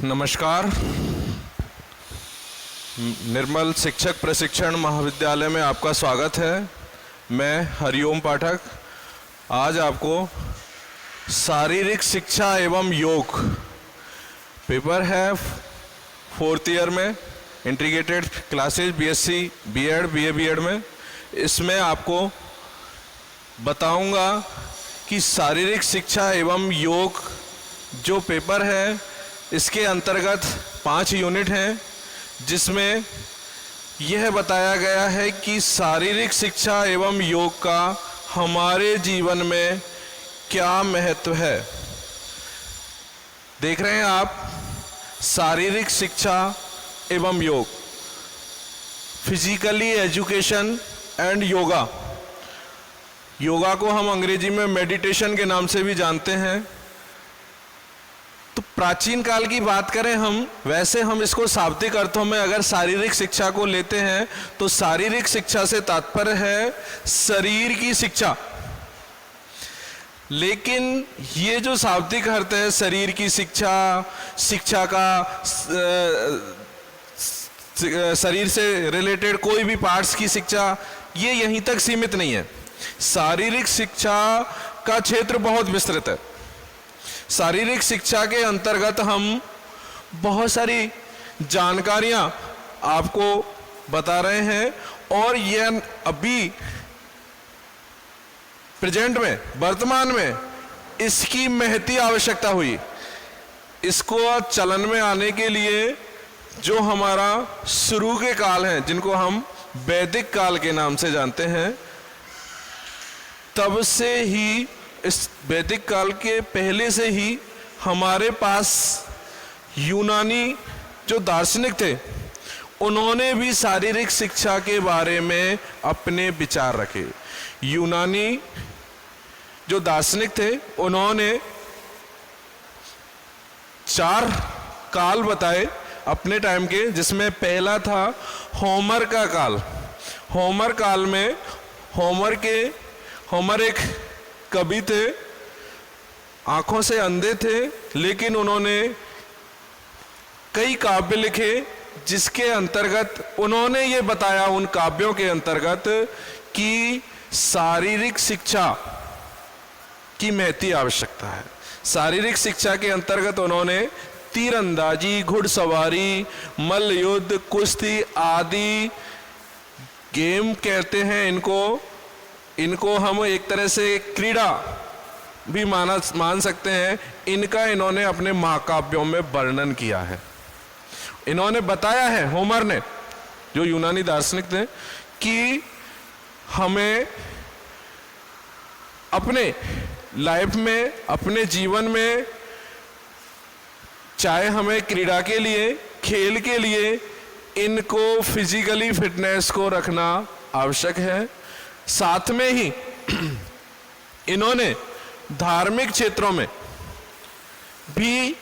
नमस्कार। निर्मल शिक्षक प्रशिक्षण महाविद्यालय में आपका स्वागत है। मैं हरिओम पाठक आज आपको शारीरिक शिक्षा एवं योग पेपर है 4th ईयर में integrated classes BSc BEd BA BEd में, इसमें आपको बताऊंगा कि शारीरिक शिक्षा एवं योग जो पेपर है इसके अंतर्गत 5 यूनिट हैं, जिसमें यह बताया गया है कि शारीरिक शिक्षा एवं योग का हमारे जीवन में क्या महत्व है। देख रहे हैं आप, शारीरिक शिक्षा एवं योग, physically education and yoga. Yoga को हम अंग्रेजी में मेडिटेशन के नाम से भी जानते हैं। तो प्राचीन काल की बात करें हम, वैसे हम इसको शाब्दिक अर्थों में अगर शारीरिक शिक्षा को लेते हैं तो शारीरिक शिक्षा से तात्पर्य है शरीर की शिक्षा। लेकिन ये जो शाब्दिक अर्थ है शरीर की शिक्षा, शिक्षा का शरीर से रिलेटेड कोई भी पार्ट्स की शिक्षा, ये यहीं तक सीमित नहीं है। शारीरिक शिक्षा का क्षेत्र बहुत विस्तृत है। शारीरिक शिक्षा के अंतर्गत हम बहुत सारी जानकारियां आपको बता रहे हैं, और यह अभी प्रेजेंट में, वर्तमान में इसकी महती आवश्यकता हुई। इसको चलन में आने के लिए जो हमारा शुरू के काल हैं, जिनको हम वैदिक काल के नाम से जानते हैं, तब से ही, इस वैदिक काल के पहले से ही हमारे पास यूनानी जो दार्शनिक थे, उन्होंने भी शारीरिक शिक्षा के बारे में अपने विचार रखे। यूनानी जो दार्शनिक थे, उन्होंने 4 काल बताए अपने टाइम के, जिसमें पहला था होमर का काल। होमर काल में होमर एक कवि थे, आंखों से अंधे थे, लेकिन उन्होंने कई काव्य लिखे, जिसके अंतर्गत उन्होंने ये बताया उन काव्यों के अंतर्गत कि शारीरिक शिक्षा की महती आवश्यकता है। शारीरिक शिक्षा के अंतर्गत उन्होंने तीरंदाजी, घुड़सवारी, मल्ल युद्ध, कुश्ती आदि गेम कहते हैं इनको हम एक तरह से क्रीड़ा भी मान सकते हैं। इनका इन्होंने अपने महाकाव्यों में वर्णन किया है। इन्होंने बताया है, होमर ने, जो यूनानी दार्शनिक थे, कि हमें अपने लाइफ में, अपने जीवन में, चाहे हमें क्रीड़ा के लिए, खेल के लिए, इनको फिजिकली फिटनेस को रखना आवश्यक है। साथ में ही इन्होंने धार्मिक क्षेत्रों में भी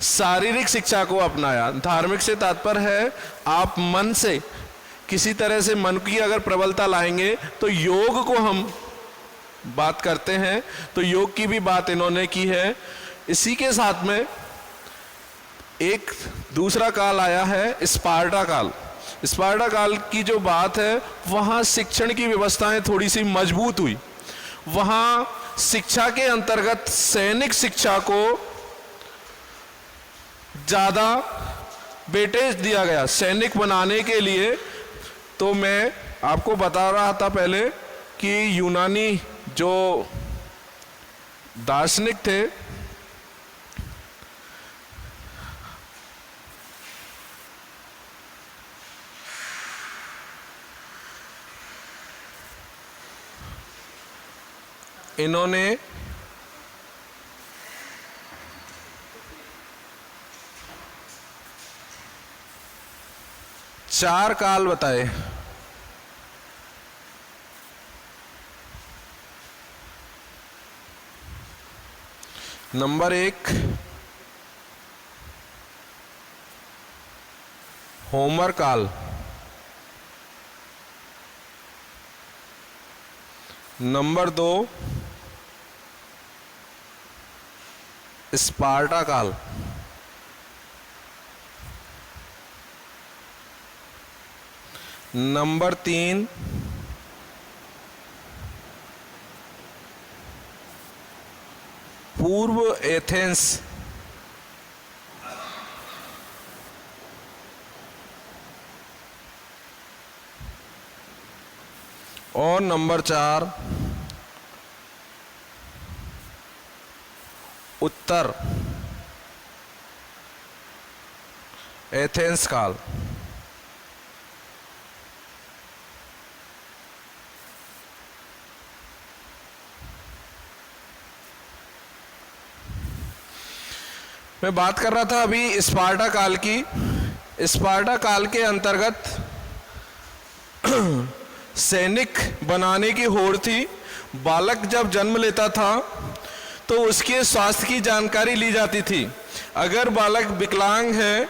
शारीरिक शिक्षा को अपनाया। धार्मिक से तात्पर्य है आप मन से, किसी तरह से मन की अगर प्रबलता लाएंगे तो योग को हम बात करते हैं, तो योग की भी बात इन्होंने की है। इसी के साथ में एक दूसरा काल आया है स्पार्टा काल। स्पार्टा काल की जो बात है, वहाँ शिक्षण की व्यवस्थाएं थोड़ी सी मजबूत हुई। वहाँ शिक्षा के अंतर्गत सैनिक शिक्षा को ज़्यादा वेटेज दिया गया सैनिक बनाने के लिए। तो मैं आपको बता रहा था पहले कि यूनानी जो दार्शनिक थे, इन्होंने चार काल बताए। नंबर 1 होमर काल, नंबर 2 स्पार्टा काल, नंबर 3, पूर्व एथेंस। और नंबर 4, उत्तर एथेंस काल। मैं बात कर रहा था अभी स्पार्टा काल की। स्पार्टा काल के अंतर्गत सैनिक बनाने की होड़ थी। बालक जब जन्म लेता था तो उसके स्वास्थ्य की जानकारी ली जाती थी। अगर बालक विकलांग है,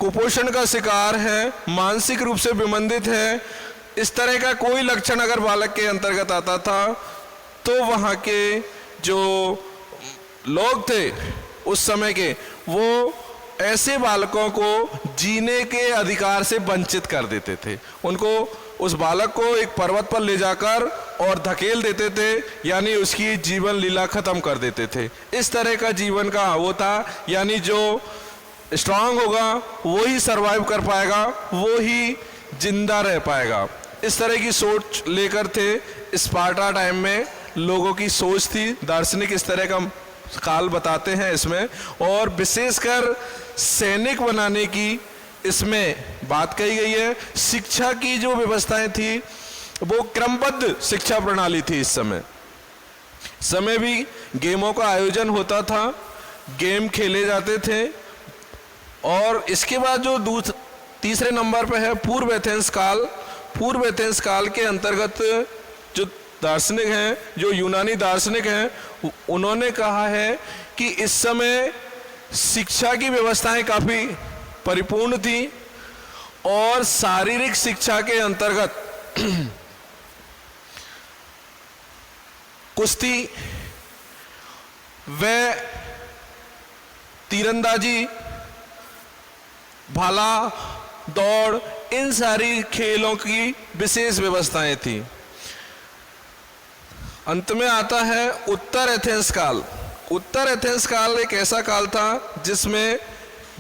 कुपोषण का शिकार है, मानसिक रूप से विमंदित है, इस तरह का कोई लक्षण अगर बालक के अंतर्गत आता था तो वहाँ के जो लोग थे उस समय के, वो ऐसे बालकों को जीने के अधिकार से वंचित कर देते थे। उनको, उस बालक को एक पर्वत पर ले जाकर और धकेल देते थे, यानी उसकी जीवन लीला खत्म कर देते थे। इस तरह का जीवन का वो था, यानी जो स्ट्रांग होगा वो ही सरवाइव कर पाएगा, वो ही जिंदा रह पाएगा। इस तरह की सोच लेकर थे स्पार्टा टाइम में लोगों की सोच थी। दार्शनिक इस तरह का काल बताते हैं इसमें, और विशेषकर सैनिक बनाने की इसमें बात कही गई है। शिक्षा की जो व्यवस्थाएं थी वो क्रमबद्ध शिक्षा प्रणाली थी। इस समय भी गेमों का आयोजन होता था, गेम खेले जाते थे। और इसके बाद जो तीसरे नंबर पे है पूर्व एथेंस काल। पूर्व एथेंस काल के अंतर्गत जो दार्शनिक हैं, जो यूनानी दार्शनिक हैं, उन्होंने कहा है कि इस समय शिक्षा की व्यवस्थाएं काफ़ी परिपूर्ण थी और शारीरिक शिक्षा के अंतर्गत कुश्ती व तीरंदाजी, भाला, दौड़, इन सारी खेलों की विशेष व्यवस्थाएं थी। अंत में आता है उत्तर एथेंस काल। उत्तर एथेंस काल एक ऐसा काल था जिसमें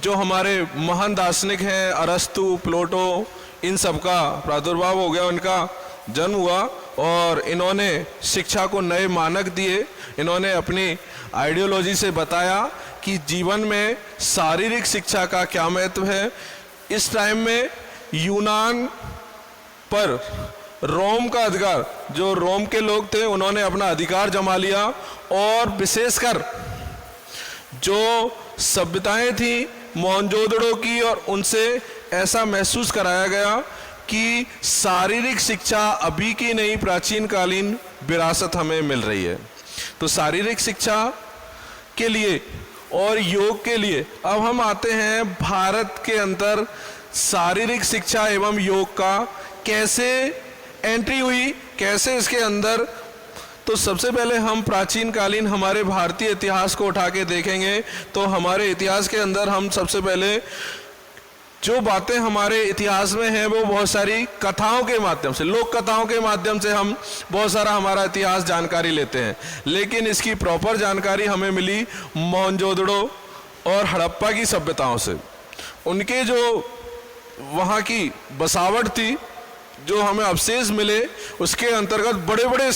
जो हमारे महान दार्शनिक हैं, अरस्तु, प्लेटो, इन सब का प्रादुर्भाव हो गया, उनका जन्म हुआ और इन्होंने शिक्षा को नए मानक दिए। इन्होंने अपनी आइडियोलॉजी से बताया कि जीवन में शारीरिक शिक्षा का क्या महत्व है। इस टाइम में यूनान पर रोम का अधिकार, जो रोम के लोग थे, उन्होंने अपना अधिकार जमा लिया और विशेषकर जो सभ्यताएं थी मोहनजोदड़ो की, और उनसे ऐसा महसूस कराया गया कि शारीरिक शिक्षा अभी की नहीं, प्राचीन कालीन विरासत हमें मिल रही है। तो शारीरिक शिक्षा के लिए और योग के लिए अब हम आते हैं भारत के अंदर शारीरिक शिक्षा एवं योग का कैसे एंट्री हुई, कैसे इसके अंदर। तो सबसे पहले हम प्राचीन कालीन हमारे भारतीय इतिहास को उठा के देखेंगे तो हमारे इतिहास के अंदर हम सबसे पहले जो बातें हमारे इतिहास में हैं वो बहुत सारी कथाओं के माध्यम से, लोक कथाओं के माध्यम से हम बहुत सारा हमारा इतिहास जानकारी लेते हैं। लेकिन इसकी प्रॉपर जानकारी हमें मिली मोहनजोदड़ो और हड़प्पा की सभ्यताओं से। उनके जो वहाँ की बसावट थी, जो हमें अवशेष मिले, उसके अंतर्गत बड़े बड़े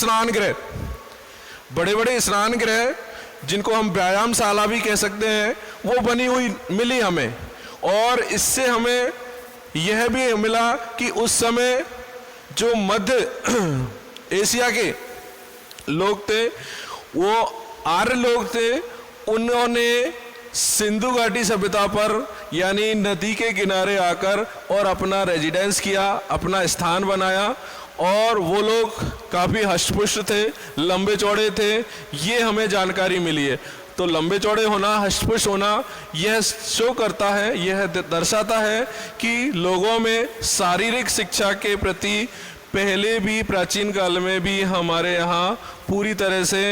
स्नान गृह जिनको हम व्यायामशाला भी कह सकते हैं, वो बनी हुई मिली हमें। और इससे हमें यह भी मिला कि उस समय जो मध्य एशिया के लोग थे, वो आर्य लोग थे, उन्होंने सिंधु घाटी सभ्यता पर यानी नदी के किनारे आकर और अपना रेजिडेंस किया, अपना स्थान बनाया। और वो लोग काफ़ी हष्टपुष्ट थे, लंबे चौड़े थे, ये हमें जानकारी मिली है। तो लंबे चौड़े होना, हष्टपुष्ट होना, यह शो करता है, यह दर्शाता है कि लोगों में शारीरिक शिक्षा के प्रति पहले भी प्राचीन काल में भी हमारे यहाँ पूरी तरह से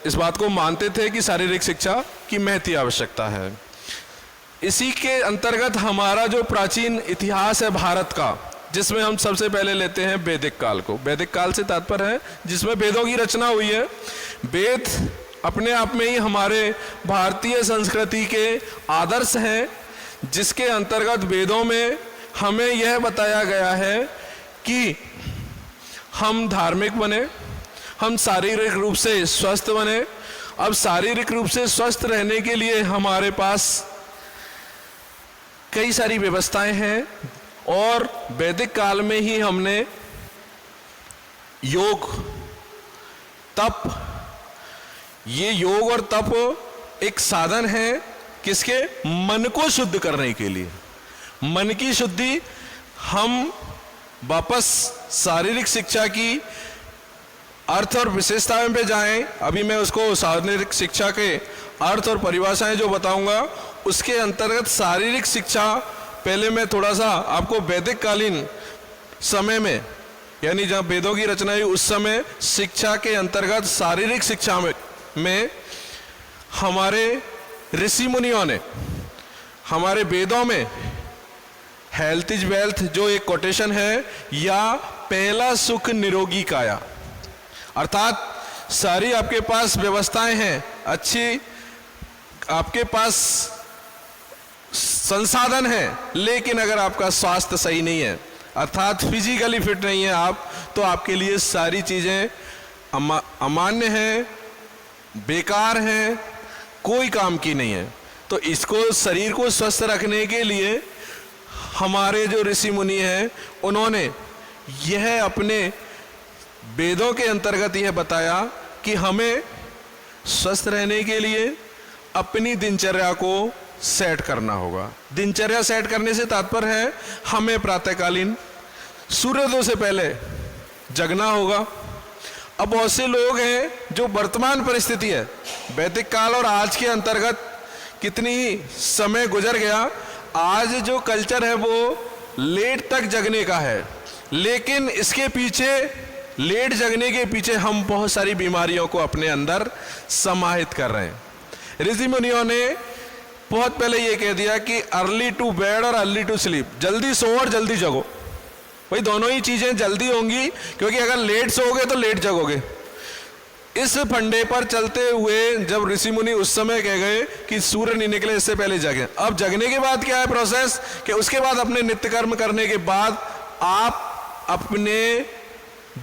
इस बात को मानते थे कि शारीरिक शिक्षा की महती आवश्यकता है। इसी के अंतर्गत हमारा जो प्राचीन इतिहास है भारत का, जिसमें हम सबसे पहले लेते हैं वैदिक काल को। वैदिक काल से तात्पर्य है जिसमें वेदों की रचना हुई है। वेद अपने आप में ही हमारे भारतीय संस्कृति के आदर्श हैं, जिसके अंतर्गत वेदों में हमें यह बताया गया है कि हम धार्मिक बने, हम शारीरिक रूप से स्वस्थ बने। अब शारीरिक रूप से स्वस्थ रहने के लिए हमारे पास कई सारी व्यवस्थाएं हैं, और वैदिक काल में ही हमने योग, तप, ये योग और तप एक साधन है किसके? मन को शुद्ध करने के लिए। मन की शुद्धि, हम वापस शारीरिक शिक्षा की अर्थ और विशेषताएं पे जाएं। अभी मैं उसको शारीरिक शिक्षा के अर्थ और परिभाषाएं जो बताऊंगा, उसके अंतर्गत शारीरिक शिक्षा पहले मैं थोड़ा सा आपको वैदिक कालीन समय में, यानी जब वेदों की रचना हुई उस समय शिक्षा के अंतर्गत शारीरिक शिक्षा में हमारे ऋषि मुनियों ने, हमारे वेदों में हेल्थ इज वेल्थ जो एक कोटेशन है, या पहला सुख निरोगी काया, अर्थात सारी आपके पास व्यवस्थाएं हैं, अच्छी आपके पास संसाधन है, लेकिन अगर आपका स्वास्थ्य सही नहीं है, अर्थात फिजिकली फिट नहीं है आप, तो आपके लिए सारी चीजें अमान्य हैं, बेकार हैं, कोई काम की नहीं है। तो इसको, शरीर को स्वस्थ रखने के लिए हमारे जो ऋषि मुनि हैं, उन्होंने यह अपने वेदों के अंतर्गत यह बताया कि हमें स्वस्थ रहने के लिए अपनी दिनचर्या को सेट करना होगा। दिनचर्या सेट करने से तात्पर्य है हमें प्रातःकालीन सूर्योदय से पहले जगना होगा। अब बहुत से लोग हैं जो वर्तमान परिस्थिति है, वैदिक काल और आज के अंतर्गत कितनी समय गुजर गया, आज जो कल्चर है वो लेट तक जगने का है, लेकिन इसके पीछे, लेट जगने के पीछे हम बहुत सारी बीमारियों को अपने अंदर समाहित कर रहे हैं। ऋषि मुनियों ने बहुत पहले ये कह दिया कि अर्ली टू बेड और अर्ली टू स्लीप, जल्दी सो और जल्दी जगो। भाई दोनों ही चीजें जल्दी होंगी, क्योंकि अगर लेट सोओगे तो लेट जगोगे। इस फंडे पर चलते हुए जब ऋषि मुनि उस समय कह गए कि सूर्य नहीं निकले इससे पहले जगें, अब जगने के बाद क्या है प्रोसेस, कि उसके बाद अपने नित्य कर्म करने के बाद आप अपने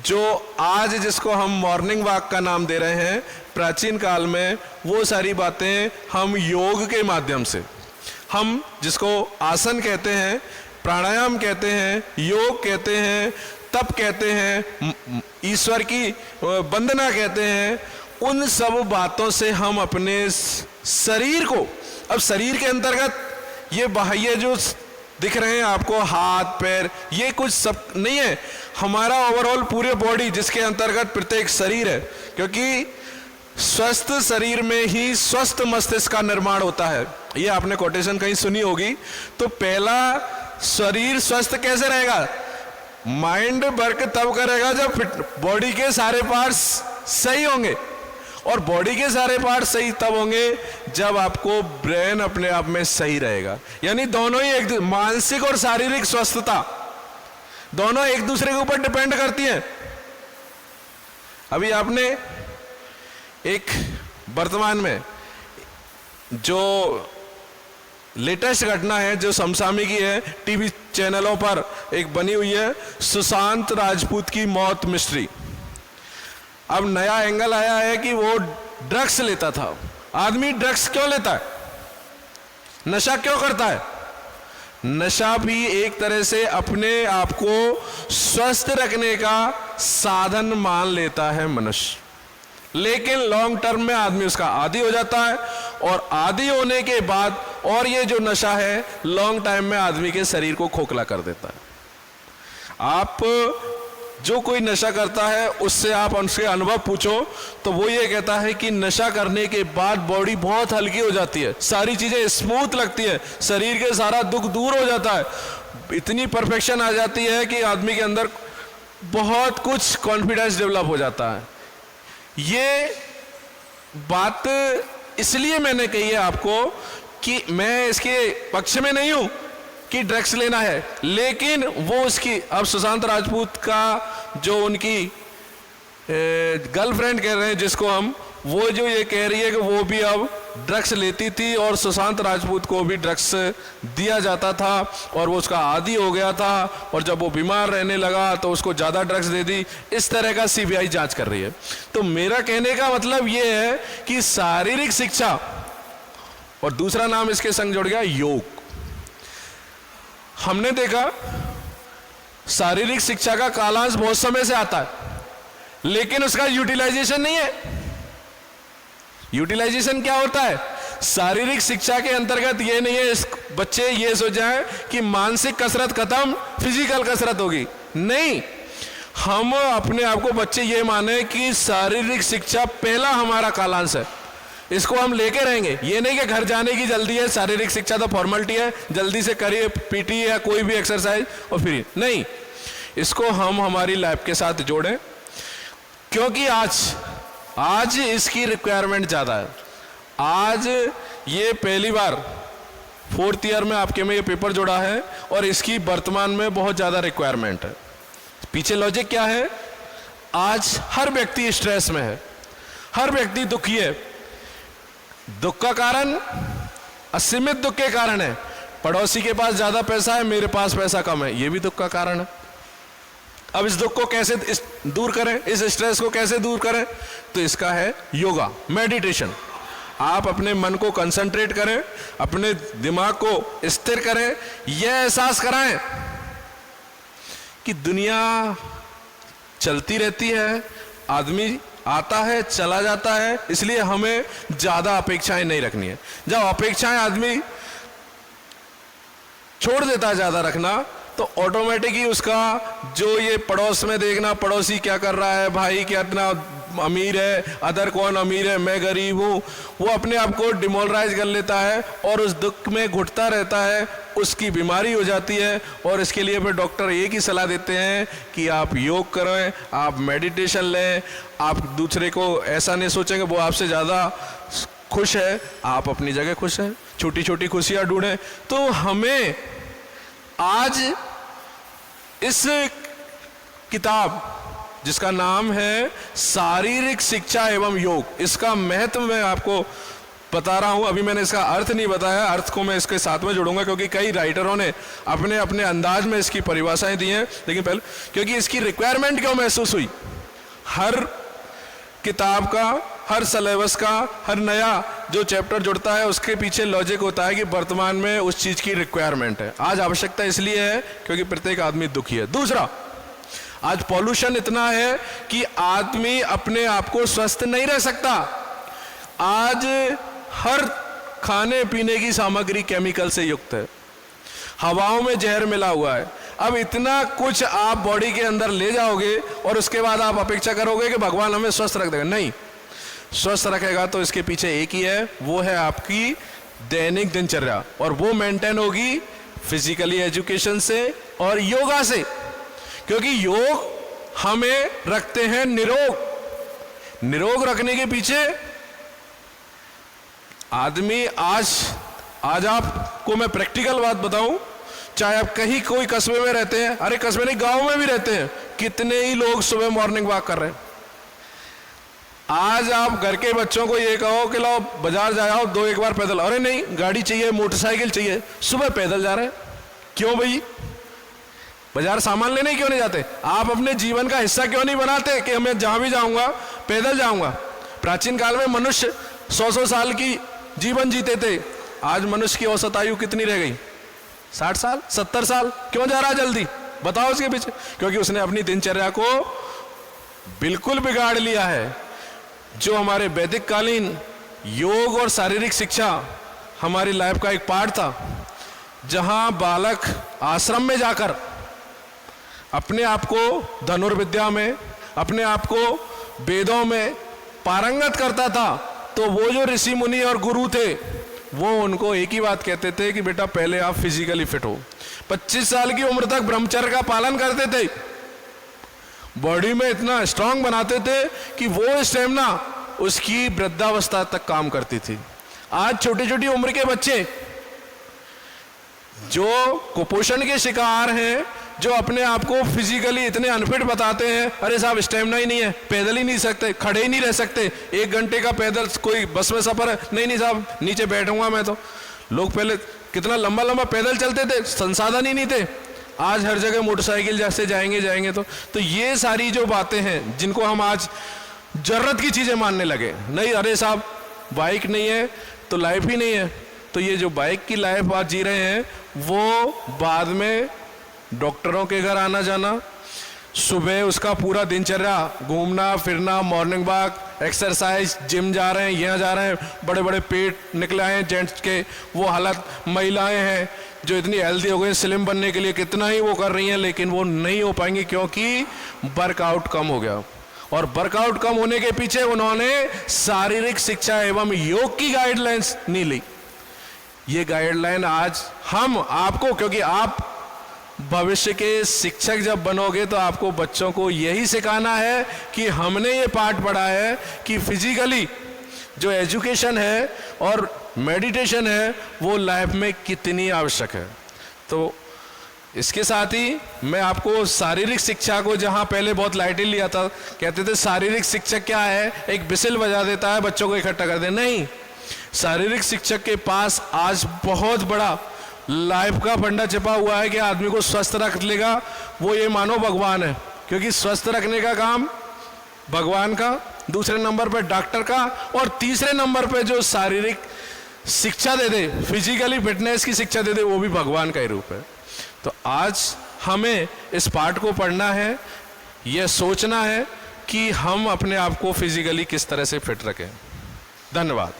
जो आज जिसको हम मॉर्निंग वॉक का नाम दे रहे हैं, प्राचीन काल में वो सारी बातें हम योग के माध्यम से, हम जिसको आसन कहते हैं, प्राणायाम कहते हैं, योग कहते हैं, तप कहते हैं, ईश्वर की वंदना कहते हैं, उन सब बातों से हम अपने शरीर को, अब शरीर के अंतर्गत ये बाह्य जो दिख रहे हैं आपको हाथ पैर, ये कुछ सब नहीं है, हमारा ओवरऑल पूरे बॉडी जिसके अंतर्गत प्रत्येक शरीर है, क्योंकि स्वस्थ शरीर में ही स्वस्थ मस्तिष्क का निर्माण होता है। ये आपने कोटेशन कहीं सुनी होगी। तो पहला, शरीर स्वस्थ कैसे रहेगा? माइंड वर्क तब करेगा जब बॉडी के सारे पार्ट्स सही होंगे, और बॉडी के सारे पार्ट्स सही तब होंगे जब आपको ब्रेन अपने आप में सही रहेगा। यानी दोनों ही एक, मानसिक और शारीरिक स्वस्थता दोनों एक दूसरे के ऊपर डिपेंड करती हैं। अभी आपने एक वर्तमान में जो लेटेस्ट घटना है, जो समसामयिकी है, टीवी चैनलों पर एक बनी हुई है, सुशांत राजपूत की मौत मिस्ट्री। अब नया एंगल आया है कि वो ड्रग्स लेता था। आदमी ड्रग्स क्यों लेता है? नशा क्यों करता है? नशा भी एक तरह से अपने आप को स्वस्थ रखने का साधन मान लेता है मनुष्य, लेकिन लॉन्ग टर्म में आदमी उसका आदी हो जाता है, और आदी होने के बाद, और ये जो नशा है लॉन्ग टाइम में आदमी के शरीर को खोखला कर देता है। आप जो कोई नशा करता है उससे आप उसके अनुभव पूछो तो वो ये कहता है कि नशा करने के बाद बॉडी बहुत हल्की हो जाती है, सारी चीजें स्मूथ लगती है, शरीर के सारा दुख दूर हो जाता है, इतनी परफेक्शन आ जाती है कि आदमी के अंदर बहुत कुछ कॉन्फिडेंस डेवलप हो जाता है। ये बात इसलिए मैंने कही है आपको कि मैं इसके पक्ष में नहीं हूं कि ड्रग्स लेना है, लेकिन वो उसकी, अब सुशांत राजपूत का जो उनकी गर्लफ्रेंड कह रहे हैं जिसको हम, वो जो ये कह रही है कि वो भी अब ड्रग्स लेती थी और सुशांत राजपूत को भी ड्रग्स दिया जाता था और वो उसका आदी हो गया था, और जब वो बीमार रहने लगा तो उसको ज़्यादा ड्रग्स दे दी। इस तरह का सीबीआई जांच कर रही है। तो मेरा कहने का मतलब ये है कि शारीरिक शिक्षा, और दूसरा नाम इसके संग जुड़ गया योग। हमने देखा शारीरिक शिक्षा का कालांश बहुत समय से आता है, लेकिन उसका यूटिलाइजेशन नहीं है। यूटिलाइजेशन क्या होता है? शारीरिक शिक्षा के अंतर्गत ये नहीं है बच्चे ये सोचें कि मानसिक कसरत खत्म, फिजिकल कसरत होगी। नहीं, हम अपने आप को बच्चे ये माने कि शारीरिक शिक्षा पहला हमारा कालांश है, इसको हम लेके रहेंगे। ये नहीं कि घर जाने की जल्दी है, शारीरिक शिक्षा तो फॉर्मेलिटी है, जल्दी से करिए पीटी या कोई भी एक्सरसाइज और फिर नहीं, इसको हम हमारी लाइफ के साथ जोड़ें, क्योंकि आज इसकी रिक्वायरमेंट ज़्यादा है। आज ये पहली बार 4th ईयर में आपके में ये पेपर जोड़ा है और इसकी वर्तमान में बहुत ज़्यादा रिक्वायरमेंट है। पीछे लॉजिक क्या है? आज हर व्यक्ति स्ट्रेस में है, हर व्यक्ति दुखी है। दुख का कारण असीमित दुख के कारण है। पड़ोसी के पास ज़्यादा पैसा है, मेरे पास पैसा कम है, ये भी दुख का कारण है। अब इस दुख को कैसे दूर करें, इस स्ट्रेस को कैसे दूर करें? तो इसका है योगा, मेडिटेशन। आप अपने मन को कंसंट्रेट करें, अपने दिमाग को स्थिर करें, यह एहसास कराएं कि दुनिया चलती रहती है, आदमी आता है चला जाता है, इसलिए हमें ज़्यादा अपेक्षाएं नहीं रखनी है। जब अपेक्षाएं आदमी छोड़ देता है ज़्यादा रखना, तो ऑटोमेटिक ही उसका जो ये पड़ोस में देखना, पड़ोसी क्या कर रहा है, भाई क्या इतना अमीर है, अदर कौन अमीर है, मैं गरीब हूँ, वो अपने आप को डिमोरलाइज कर लेता है और उस दुख में घुटता रहता है, उसकी बीमारी हो जाती है। और इसके लिए फिर डॉक्टर एक ही सलाह देते हैं कि आप योग करें, आप मेडिटेशन लें, आप दूसरे को ऐसा नहीं सोचेंगे वो आपसे ज़्यादा खुश है, आप अपनी जगह खुश हैं, छोटी छोटी खुशियाँ ढूंढें। तो हमें आज इस किताब जिसका नाम है शारीरिक शिक्षा एवं योग, इसका महत्व मैं आपको बता रहा हूं। अभी मैंने इसका अर्थ नहीं बताया, अर्थ को मैं इसके साथ में जोड़ूंगा, क्योंकि कई राइटरों ने अपने अपने अंदाज में इसकी परिभाषाएं दी हैं। लेकिन पहले, क्योंकि इसकी रिक्वायरमेंट क्यों महसूस हुई, हर किताब का, हर सिलेबस का, हर नया जो चैप्टर जुड़ता है उसके पीछे लॉजिक होता है कि वर्तमान में उस चीज की रिक्वायरमेंट है। आज आवश्यकता इसलिए है क्योंकि प्रत्येक आदमी दुखी है। दूसरा, आज पॉल्यूशन इतना है कि आदमी अपने आप को स्वस्थ नहीं रह सकता। आज हर खाने पीने की सामग्री केमिकल से युक्त है, हवाओं में जहर मिला हुआ है। अब इतना कुछ आप बॉडी के अंदर ले जाओगे और उसके बाद आप अपेक्षा करोगे कि भगवान हमें स्वस्थ रख देगा। नहीं, स्वस्थ रखेगा तो इसके पीछे एक ही है, वो है आपकी दैनिक दिनचर्या, और वो मेंटेन होगी फिजिकली एजुकेशन से और योगा से, क्योंकि योग हमें रखते हैं निरोग। निरोग रखने के पीछे आदमी आज आपको मैं प्रैक्टिकल बात बताऊं, चाहे आप कहीं कोई कस्बे में रहते हैं, अरे कस्बे नहीं गांव में भी रहते हैं, कितने ही लोग सुबह मॉर्निंग वॉक कर रहे हैं। आज आप घर के बच्चों को ये कहो कि लो बाजार जाओ, दो एक बार पैदल, अरे नहीं गाड़ी चाहिए, मोटरसाइकिल चाहिए, सुबह पैदल जा रहे हैं। क्यों भाई? बाजार सामान लेने क्यों नहीं जाते? आप अपने जीवन का हिस्सा क्यों नहीं बनाते कि मैं जहां भी जाऊंगा पैदल जाऊंगा? प्राचीन काल में मनुष्य 100 साल की जीवन जीते थे, आज मनुष्य की औसत आयु कितनी रह गई? 60 साल, 70 साल। क्यों जा रहा है जल्दी? बताओ इसके पीछे। क्योंकि उसने अपनी दिनचर्या को बिल्कुल बिगाड़ लिया है। जो हमारे वैदिक कालीन योग और शारीरिक शिक्षा हमारी लाइफ का एक पार्ट था, जहां बालक आश्रम में जाकर अपने आप को धनुर्विद्या में, अपने आप को वेदों में पारंगत करता था, तो वो जो ऋषि मुनि और गुरु थे वो उनको एक ही बात कहते थे कि बेटा पहले आप फिजिकली फिट हो। 25 साल की उम्र तक ब्रह्मचर्य का पालन करते थे, बॉडी में इतना स्ट्रांग बनाते थे कि वो स्टेमिना उसकी वृद्धावस्था तक काम करती थी। आज छोटी छोटी उम्र के बच्चे जो कुपोषण के शिकार हैं, जो अपने आप को फिजिकली इतने अनफिट बताते हैं, अरे साहब स्टेमिना ही नहीं है, पैदल ही नहीं सकते, खड़े ही नहीं रह सकते, 1 घंटे का पैदल कोई बस में सफर है, नहीं साहब नीचे बैठूंगा मैं तो। लोग पहले कितना लंबा लंबा पैदल चलते थे, संसाधन ही नहीं थे, आज हर जगह मोटरसाइकिल जैसे जाएंगे तो ये सारी जो बातें हैं जिनको हम आज जरूरत की चीजें मानने लगे, नहीं अरे साहब बाइक नहीं है तो लाइफ ही नहीं है, तो ये जो बाइक की लाइफ आज जी रहे हैं वो बाद में डॉक्टरों के घर आना जाना, सुबह उसका पूरा दिनचर्या घूमना फिरना, मॉर्निंग वॉक, एक्सरसाइज, जिम जा रहे हैं, यहाँ जा रहे हैं, बड़े बड़े पेट निकले आए हैं जेंट्स के, वो हालत, महिलाएं हैं जो इतनी हेल्दी हो गई, स्लिम बनने के लिए कितना ही वो कर रही हैं, लेकिन वो नहीं हो पाएंगी क्योंकि वर्कआउट कम हो गया। और वर्कआउट कम होने के पीछे उन्होंने शारीरिक शिक्षा एवं योग की गाइडलाइंस नहीं ली। ये गाइडलाइन आज हम आपको, क्योंकि आप भविष्य के शिक्षक जब बनोगे तो आपको बच्चों को यही सिखाना है कि हमने ये पाठ पढ़ा है कि फिजिकली जो एजुकेशन है और मेडिटेशन है वो लाइफ में कितनी आवश्यक है। तो इसके साथ ही मैं आपको शारीरिक शिक्षा को, जहां पहले बहुत लाइटली लिया था, कहते थे शारीरिक शिक्षक क्या है, एक बिसिल बजा देता है बच्चों को इकट्ठा कर दे, नहीं, शारीरिक शिक्षक के पास आज बहुत बड़ा लाइफ का फंडा छिपा हुआ है कि आदमी को स्वस्थ रख लेगा, वो ये मानो भगवान है, क्योंकि स्वस्थ रखने का काम भगवान का, दूसरे नंबर पे डॉक्टर का, और तीसरे नंबर पे जो शारीरिक शिक्षा दे दे, फिजिकली फिटनेस की शिक्षा दे दे, वो भी भगवान का ही रूप है। तो आज हमें इस पाठ को पढ़ना है, यह सोचना है कि हम अपने आप को फिजिकली किस तरह से फिट रखें। धन्यवाद।